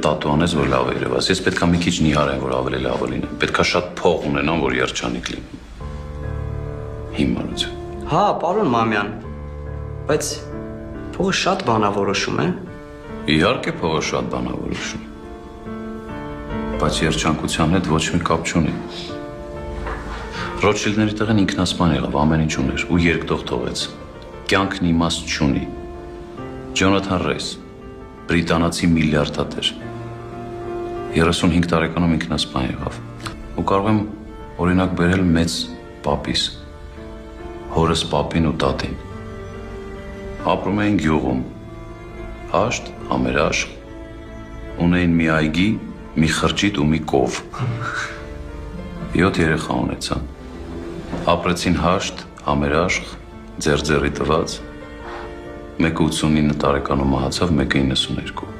Տատու անես, որ լավ է երևաս։ Ես պետք է մի քիչ նիհարեմ, որ ավելի լավը լինեմ։ Պետք է շատ փող ունենամ, որ երջանիկ լինեմ։ Հիմարություն։ Հա, պարոն Մամյան, բայց փողը շատ բանավորոշում է։ Իհարկե փողը շատ բանավորոշում։ Բայց երջանկության հետ ոչ մի կապ չունի։ Ռոթշիլդների տեղն ինքնասպան եղավ, ամեն ինչ ուներ ու երկտող թողեց։ Կյանքն իմաստ չունի։ Ջոնաթան Ռեյս, բրիտանացի միլիարդատեր, 35 տարեկանում ինքնասպան եղավ։ Ու կարող եմ օրինակ բերել մեծ պապիս, հորս պապին ու տատին։ Ապրում էին գյուղում, հաշտ, համերաշխ, ունեին մի այգի, մի խրճիտ ու մի կով։ 7 երեխա ունեցան։ Ապրեցին հաշտ, համերաշխ, ձեր-ձեռի տված, մեկը 89 տարեկանում մահացավ, մեկը 92։